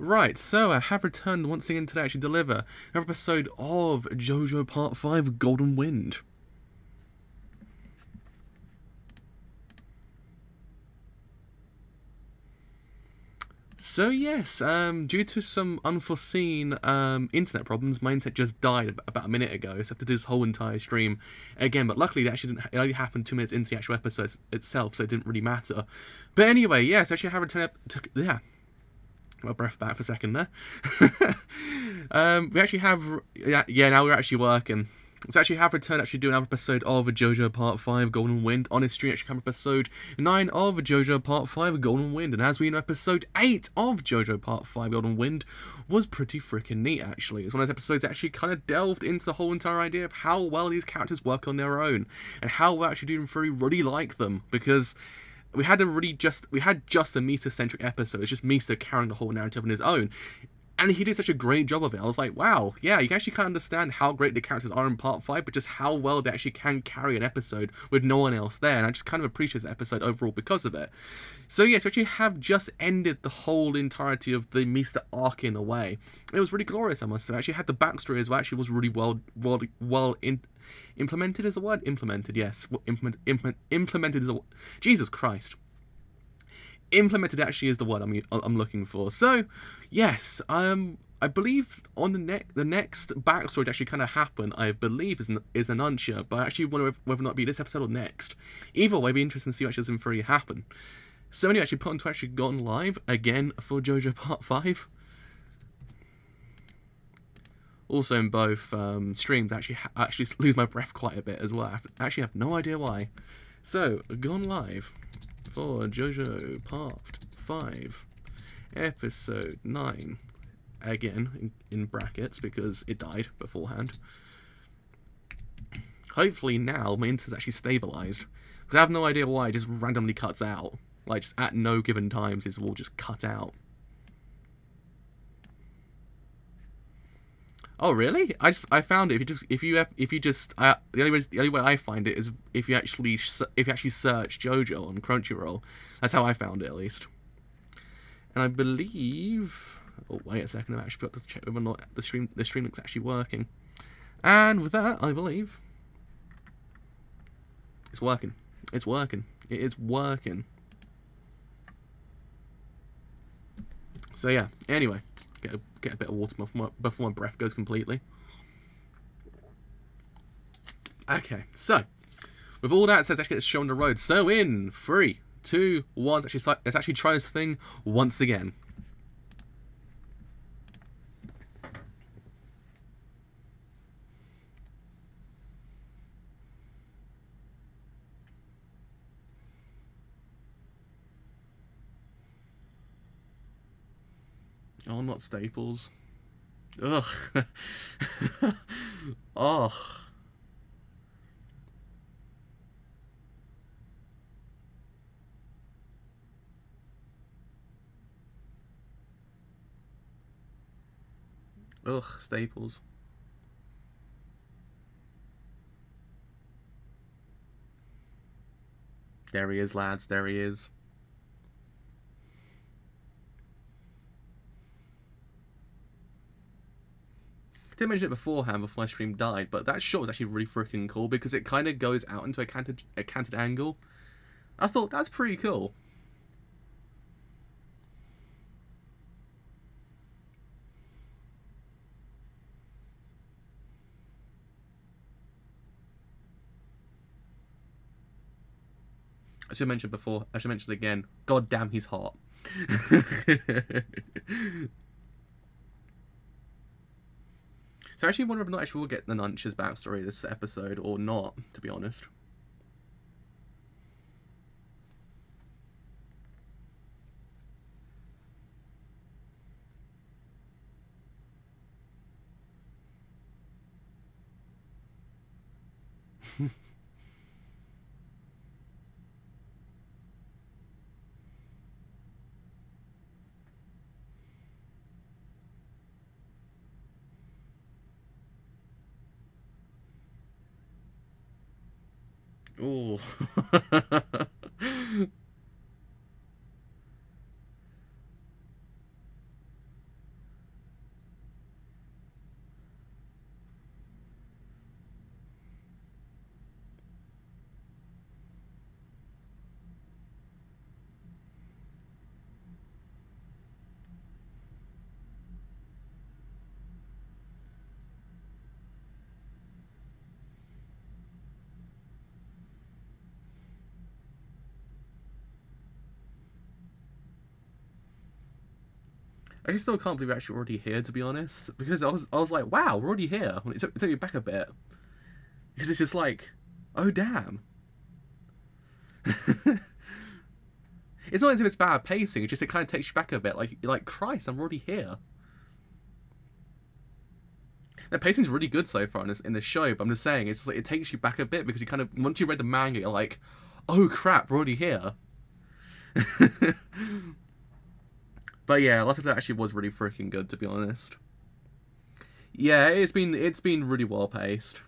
Right, so I have returned once again today to actually deliver another episode of JoJo Part 5 Golden Wind. So yes, due to some unforeseen internet problems, my internet just died about a minute ago, so I have to do this whole entire stream again, but luckily it only happened 2 minutes into the actual episode itself, so it didn't really matter. But anyway, yes, actually I have returned yeah. My breath back for a second there. We actually have, now we're actually working. So actually have returned doing another episode of JoJo Part 5 Golden Wind. On his stream actually come episode 9 of JoJo Part 5 Golden Wind. And as we know, episode 8 of JoJo Part 5 Golden Wind was pretty freaking neat actually. It's one of those episodes that actually kind of delved into the whole entire idea of how well these characters work on their own. And how well actually doing Fray really like them. Because we had just a Mista-centric episode. It's just Mista carrying the whole narrative on his own. And he did such a great job of it. I was like, wow, yeah, you can actually kind of understand how great the characters are in Part 5, but just how well they actually can carry an episode with no one else there. And I just kind of appreciate the episode overall because of it. So yes, we actually have just ended the whole entirety of the Mista arc in a way. It was really glorious, I must say. Actually had the backstory as well. Actually was really well implemented is the word? Implemented, yes. Implemented is a... Jesus Christ. Implemented actually is the word I'm looking for. So, yes, I believe on the next backstory to actually kind of happen, I believe is an unsure, but I actually wonder whether or not it'll be this episode or next. Either way, it'd be interesting to see what actually does in happen. So anyway, actually put on to actually gone live again for JoJo Part 5. Also in both streams, I actually lose my breath quite a bit as well. I actually have no idea why. So, gone live for JoJo Part 5, Episode 9. Again, in brackets, because it died beforehand. Hopefully now my internet's actually stabilised. Because I have no idea why it just randomly cuts out. Like, just at no given times, it will just cut out. Oh really? I found it. The only way I find it is if you actually search JoJo on Crunchyroll. That's how I found it, at least. And I believe. Oh wait a second! I actually forgot to check whether or not the stream link's actually working. And with that, I believe it's working. It's working. It is working. So yeah. Anyway. Get a bit of water before my breath goes completely. Okay, so with all that said, let's get this show on the road. So in 3, 2, 1, let's actually try this thing once again. Oh, not Staples. Ugh. Oh. Ugh, Staples. There he is, lads. There he is. I didn't mention it beforehand before my stream died, but that shot was actually really freaking cool because it kind of goes out into a canted angle. I thought that's pretty cool. I should mention before. I should mention it again. God damn, he's hot. So I actually wonder if not actually we'll get the Nunch's backstory this episode or not, to be honest. Ooh. I just still can't believe we're actually already here, to be honest. Because I was like, wow, we're already here. It took me back a bit. Because it's just like, oh damn. It's not as if it's bad pacing, it's just it kind of takes you back a bit. Like, you're like, Christ, I'm already here. The pacing's really good so far in this show, but I'm just saying, it's just like, it takes you back a bit because you kind of, once you read the manga, you're like, oh crap, we're already here. But yeah, last episode actually was really freaking good, to be honest. Yeah, it's been really well paced.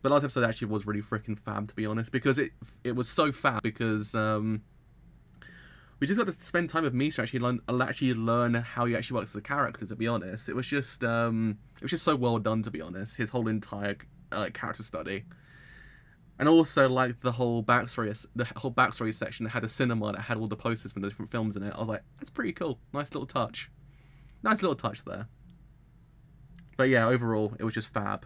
But last episode actually was really freaking fab, to be honest, because it was so fab because we just got to spend time with Misa actually learn how he actually works as a character. To be honest, it was just so well done. To be honest, his whole entire character study, and also like the whole backstory section that had a cinema that had all the posters from the different films in it. I was like, that's pretty cool. Nice little touch there. But yeah, overall, it was just fab.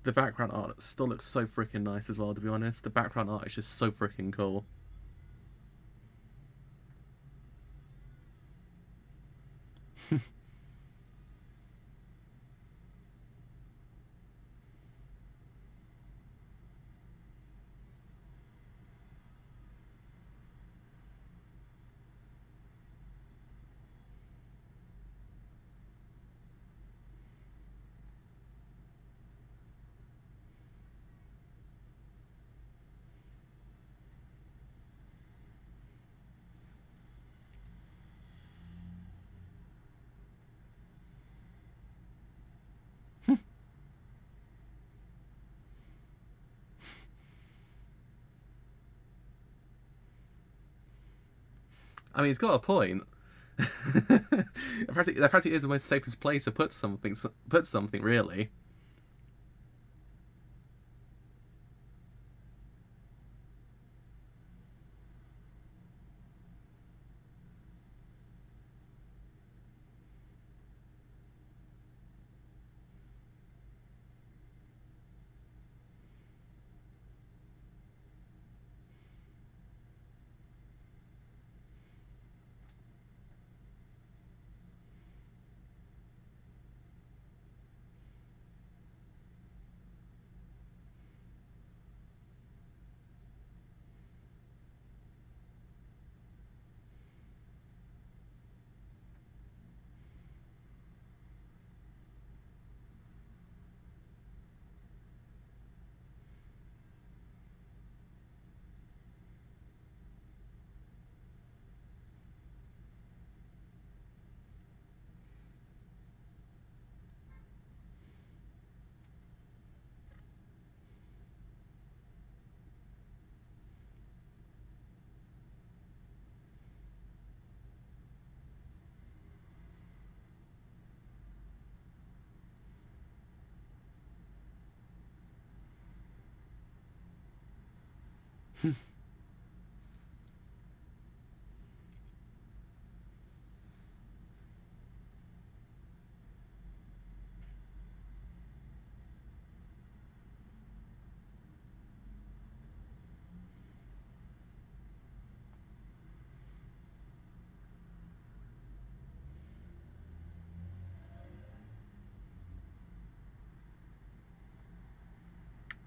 The background art still looks so freaking nice as well, to be honest. The background art is just so freaking cool. I mean, he's got a point. That practically is the most safest place to put something, really.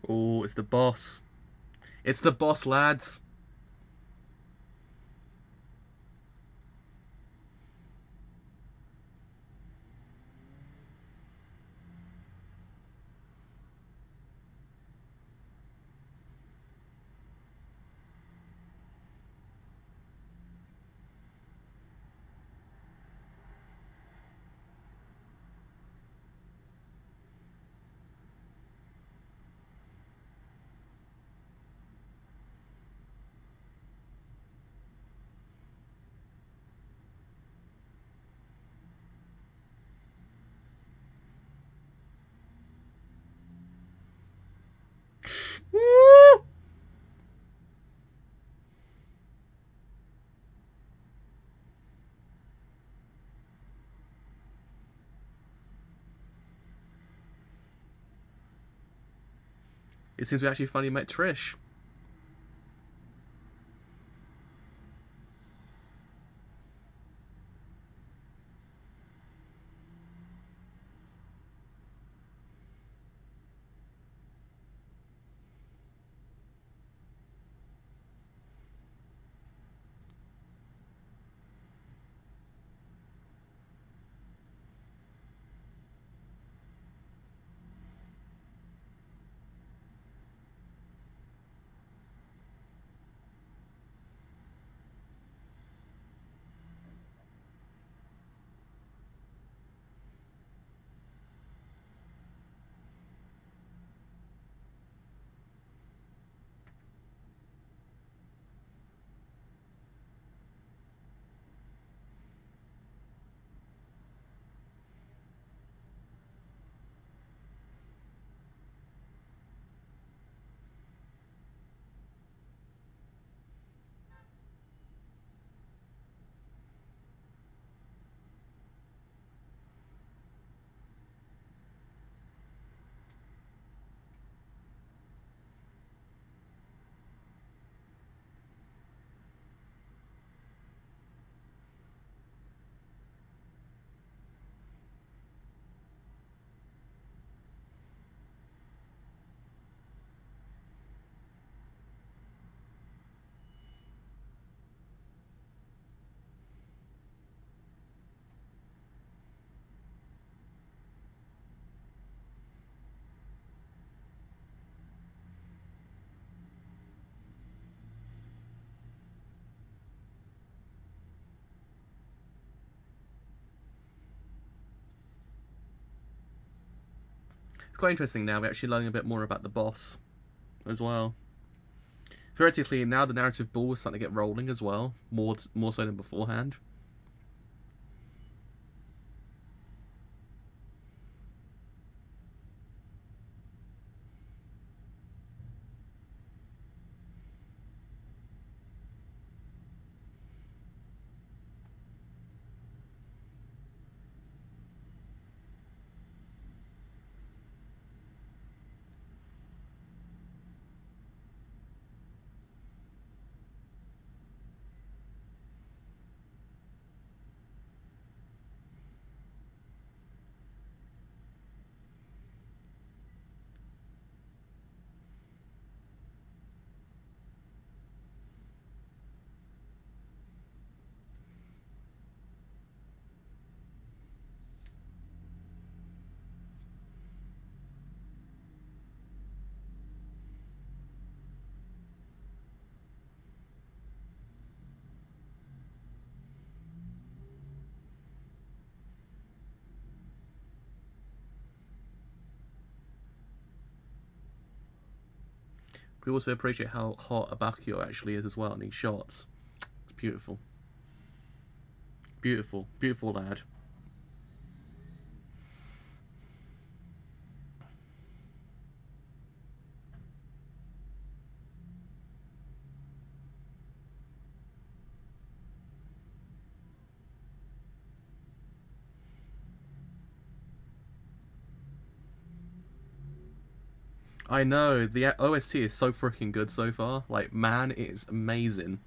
Oh, it's the boss. It's the boss, lads. it seems we actually finally met Trish. It's quite interesting now. We're actually learning a bit more about the boss as well. Theoretically, now the narrative ball is starting to get rolling as well, more so than beforehand. We also appreciate how hot Abakio actually is as well in these shots. It's beautiful. Beautiful. Beautiful lad. I know, the OST is so freaking good so far. Like, man, it is amazing.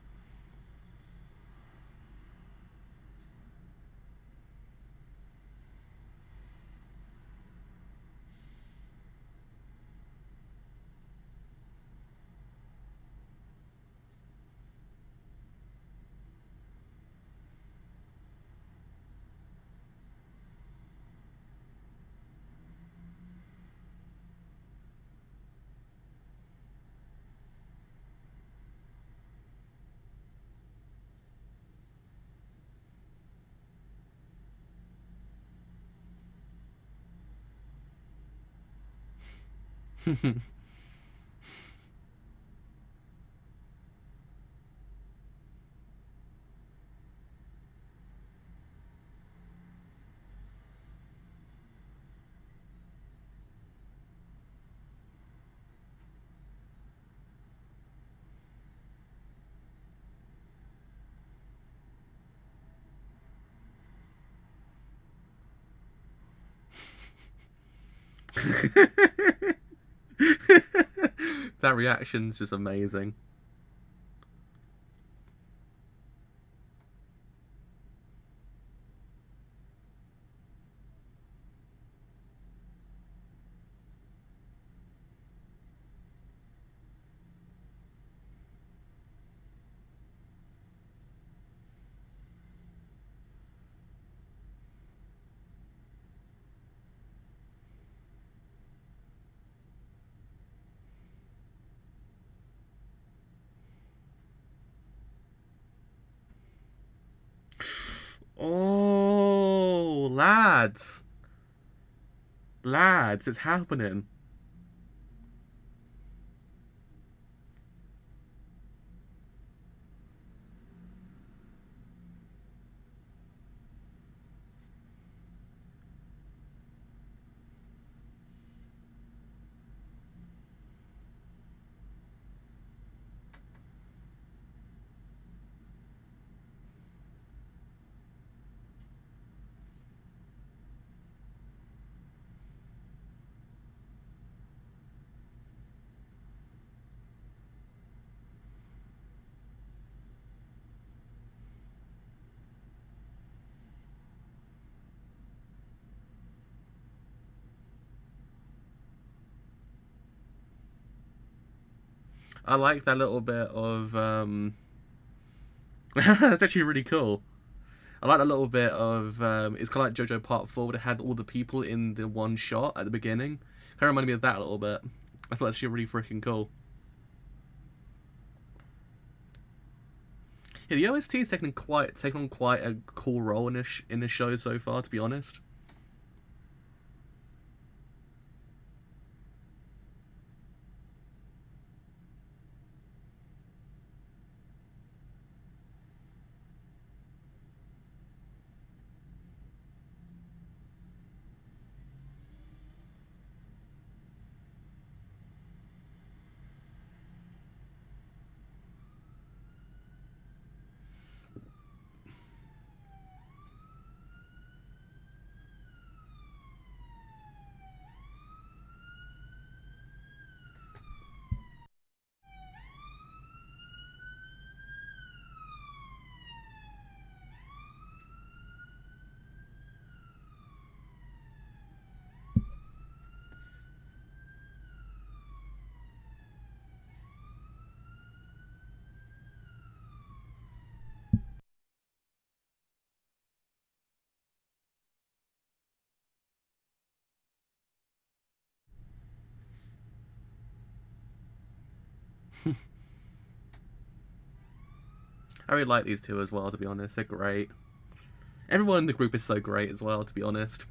That reaction's just amazing. Oh, lads. Lads, it's happening. I like that little bit of that's actually really cool. I like that little bit of it's kind of like JoJo Part 4 that had all the people in the one shot at the beginning. Kind of reminded me of that a little bit. I thought that's actually really freaking cool. Yeah, the OST's taken on quite a cool role in this show so far, to be honest. I really like these two as well, to be honest. They're great. Everyone in the group is so great as well, to be honest.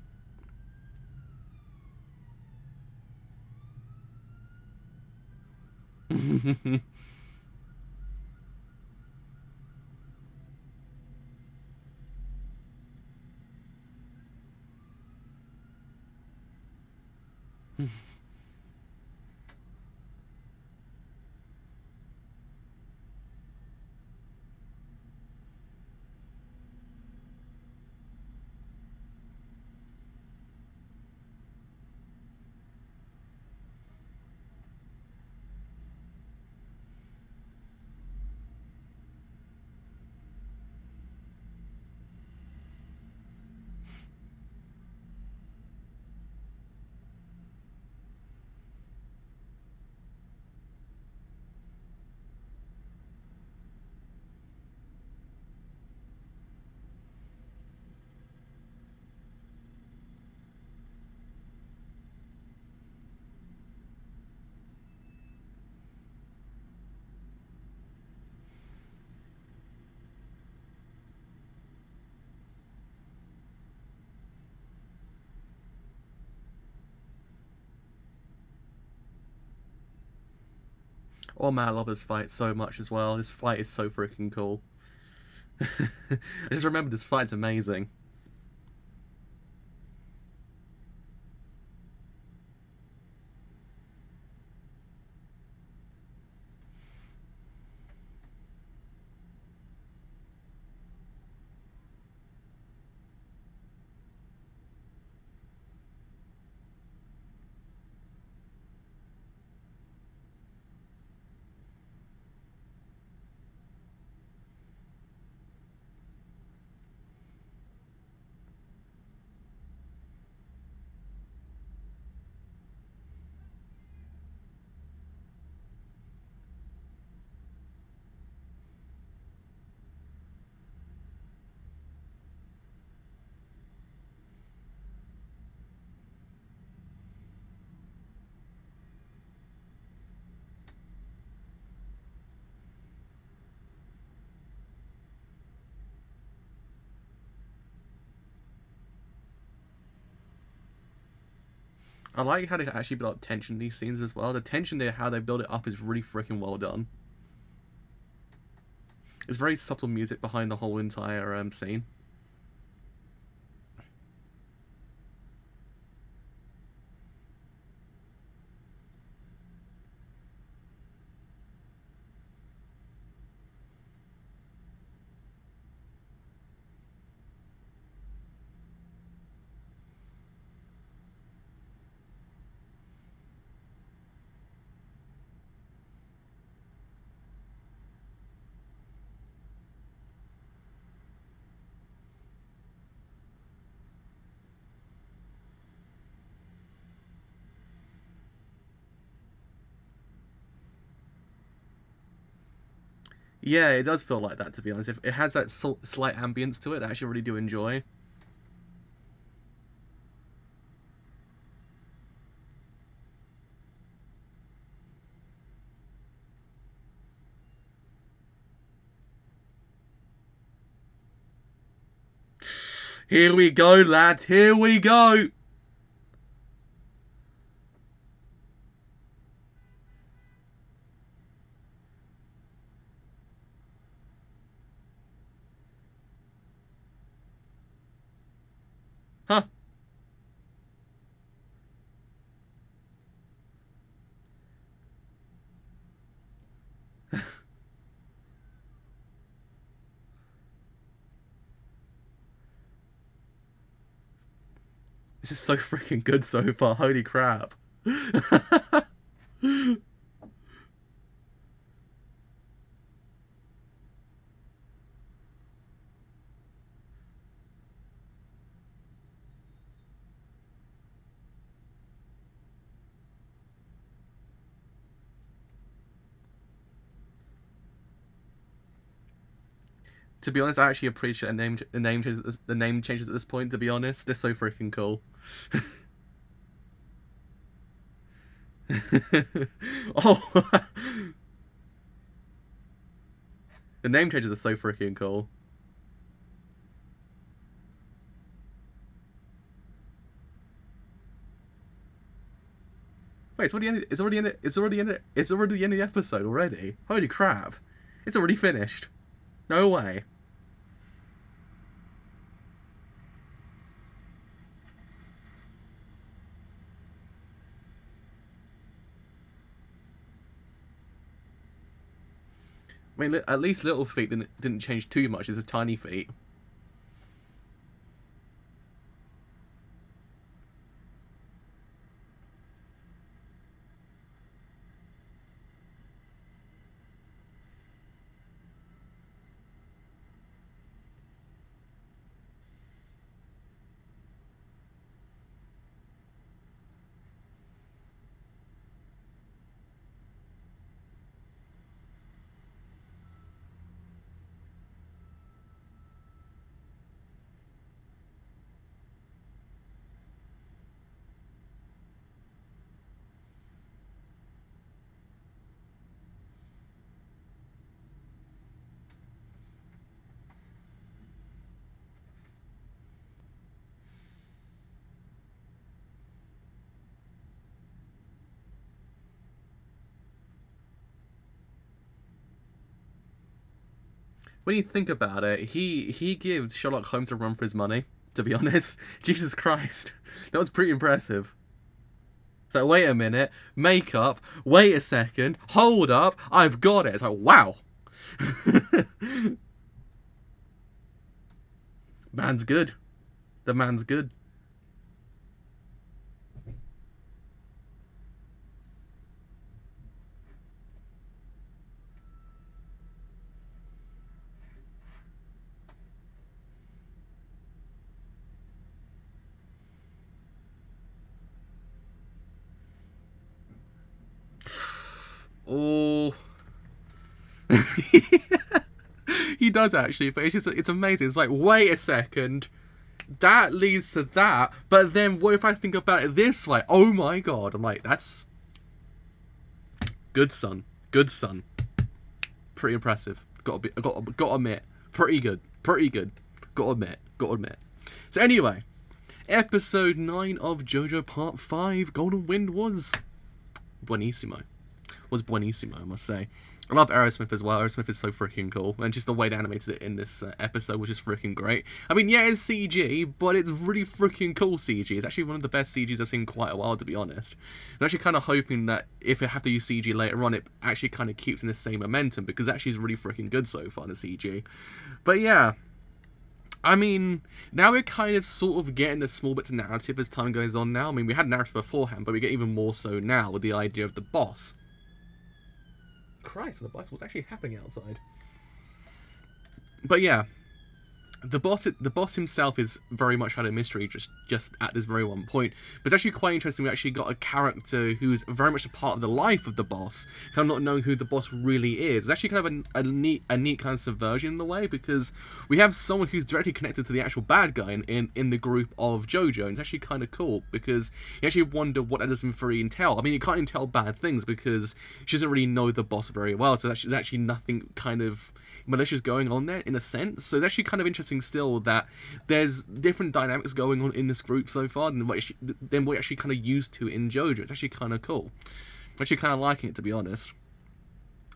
Oh man, I love this fight so much as well. This fight is so freaking cool. I just remember this fight's amazing. I like how they actually build up tension in these scenes as well. The tension there, how they build it up, is really freaking well done. It's very subtle music behind the whole entire scene. Yeah, it does feel like that, to be honest. It has that slight ambience to it that I actually really do enjoy. Here we go, lads. Here we go. Huh. This is so freaking good so far. Holy crap. To be honest, I actually appreciate the name changes at this point. To be honest, they're so freaking cool. Oh, the name changes are so freaking cool. Wait, it's already ended. It's already ended. It's already ended. It's already the end of the episode already. Holy crap! It's already finished. No way. I mean, at least Little Feet didn't change too much. It's a Tiny Feet. When you think about it, he gives Sherlock Holmes a run for his money, to be honest. Jesus Christ. That was pretty impressive. It's like, wait a minute, makeup, wait a second, hold up, I've got it. It's like, wow. Man's good. The man's good. Oh. He does actually, but it's amazing. It's like, wait a second, that leads to that, but then what if I think about it this way? Oh my god. I'm like, that's good, son. Good, son. Pretty impressive. Got to admit, pretty good. Got to admit. So anyway, episode 9 of JoJo Part 5, Golden Wind was buonissimo. I must say. I love Aerosmith as well. Aerosmith is so freaking cool, and just the way they animated it in this episode was just freaking great. I mean, yeah, it's CG, but it's really freaking cool CG. It's actually one of the best CGs I've seen in quite a while, to be honest. I'm actually kind of hoping that if I have to use CG later on, it actually kind of keeps in the same momentum, because actually it's really freaking good so far, the CG. But yeah, I mean, now we're kind of sort of getting the small bits of narrative as time goes on now. I mean, we had narrative beforehand, but we get even more so now with the idea of the boss. Christ, the boss, what's actually happening outside? But yeah, the boss himself is very much out of mystery just at this very one point. But it's actually quite interesting. We actually got a character who's very much a part of the life of the boss, kind of not knowing who the boss really is. It's actually kind of a neat kind of subversion in the way, because we have someone who's directly connected to the actual bad guy in the group of JoJo. And it's actually kind of cool, because you actually wonder what that does in Fray entail. I mean, you can't entail bad things because she doesn't really know the boss very well, so there's actually nothing kind of malicious going on there in a sense. So it's actually kind of interesting still that there's different dynamics going on in this group so far than what we're actually kind of used to in JoJo. It's actually kind of cool. I'm actually kind of liking it, to be honest.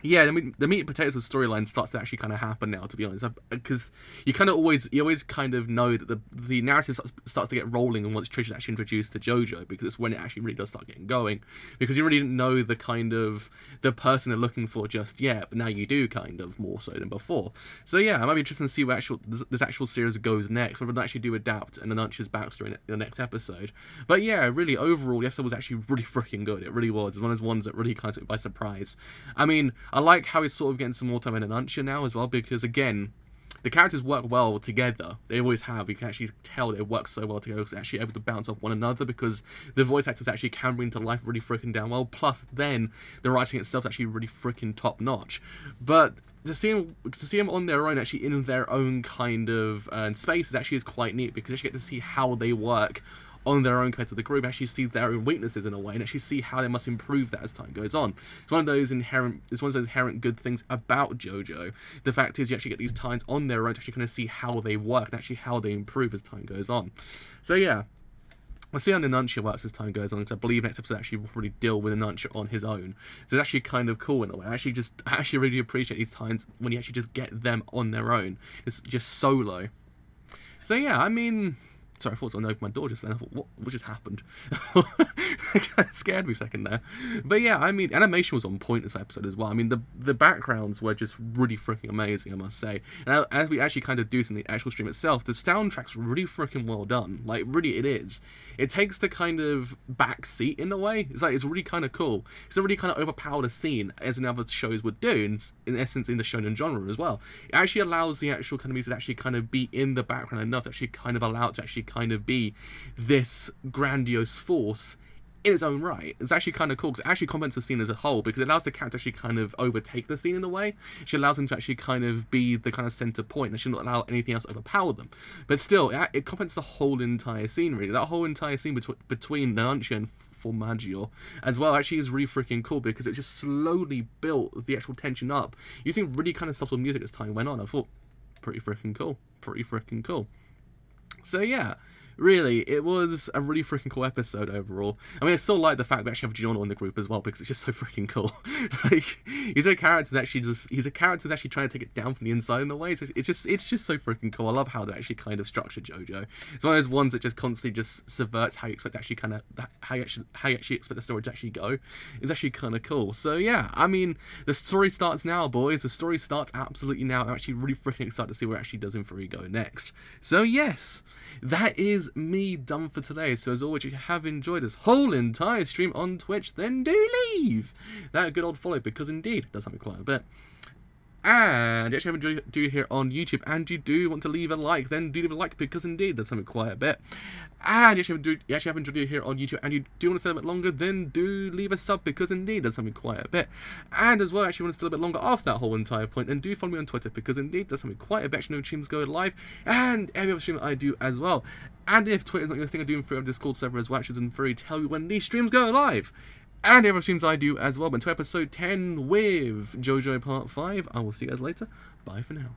Yeah, I mean, the meat and potatoes of the storyline starts to actually kind of happen now, to be honest, because you always kind of know that the narrative starts to get rolling, and once Trish is actually introduced to JoJo, because it's when it actually really does start getting going, because you really didn't know the kind of the person they're looking for just yet, but now you do, kind of more so than before. So yeah, it might be interesting to see where this actual series goes next, whether they actually do adapt and Anunch's backstory in the next episode. But yeah, really, overall, the episode was actually really freaking good. It really was. It's one of those ones that really kind of took me by surprise. I mean, I like how he's sort of getting some more time in Anuncha now as well, because again, the characters work well together. They always have. You can actually tell they work so well together, because they're actually able to bounce off one another, because the voice actors actually can bring to life really freaking damn well. Plus, then the writing itself is actually really freaking top notch. But to see them on their own, actually in their own kind of spaces, actually is quite neat, because you actually get to see how they work on their own compared to the group, actually see their own weaknesses in a way, and actually see how they must improve that as time goes on. It's one of those inherent good things about JoJo. The fact is, you actually get these times on their own to actually kind of see how they work and actually how they improve as time goes on. So yeah, we'll see how Anuncha works as time goes on, because I believe next episode actually will really deal with Anuncha on his own. So it's actually kind of cool in a way. I actually really appreciate these times when you actually just get them on their own. It's just solo. So yeah, I mean, sorry, I thought someone opened my door just then. I thought, what just happened? It kind of scared me a second there. But yeah, I mean, animation was on point this episode as well. I mean, the backgrounds were just really freaking amazing, I must say. And as we actually kind of do in the actual stream itself, the soundtrack's really freaking well done. Like, really, it is. It takes the kind of back seat in a way. It's like, it's really kind of cool. It's a really kind of overpowered a scene, as in other shows would do, in essence, in the shonen genre as well. It actually allows the actual kind of music to actually kind of be in the background enough to actually kind of allow it to actually kind of be this grandiose force in its own right. It's actually kind of cool, because it actually complements the scene as a whole, because it allows the character to actually kind of overtake the scene in a way. It allows them to actually kind of be the kind of center point, and should not allow anything else to overpower them. But still, it complements the whole entire scene, really. That whole entire scene between Anuncha and Formaggio as well actually is really freaking cool, because it just slowly built the actual tension up using really kind of subtle music as time went on. I thought, pretty freaking cool. Pretty freaking cool. So yeah, really, it was a really freaking cool episode overall. I mean, I still like the fact that we actually have Giorno in the group as well, because it's just so freaking cool. Like, he's a character that's actually trying to take it down from the inside in a way. It's just so freaking cool. I love how they actually kind of structure JoJo. It's one of those ones that just constantly just subverts how you expect to actually kind of how you actually expect the story to actually go. It's actually kind of cool. So yeah, I mean, the story starts now, boys. The story starts absolutely now. I'm actually really freaking excited to see where it actually does in Fray go next. So yes, that is me done for today. So as always, if you have enjoyed this whole entire stream on Twitch, then do leave that good old follow, because indeed it does help me quite a bit. And if you have enjoyed it here on YouTube, and you do want to leave a like, then do leave a like, because indeed it does help me quite a bit. And if you actually have enjoyed it here on YouTube, and you do want to stay a bit longer, then do leave a sub, because indeed it does help me quite a bit. And as well, actually want to stay a bit longer after that whole entire point, and do follow me on Twitter, because indeed it does help me quite a bit. Actually, no streams go live, and every other stream I do as well. And if Twitter is not your thing, I do in Discord server as well, actually doesn't free tell you when these streams go live. And the other streams I do as well. But to episode 10 with JoJo Part 5. I will see you guys later. Bye for now.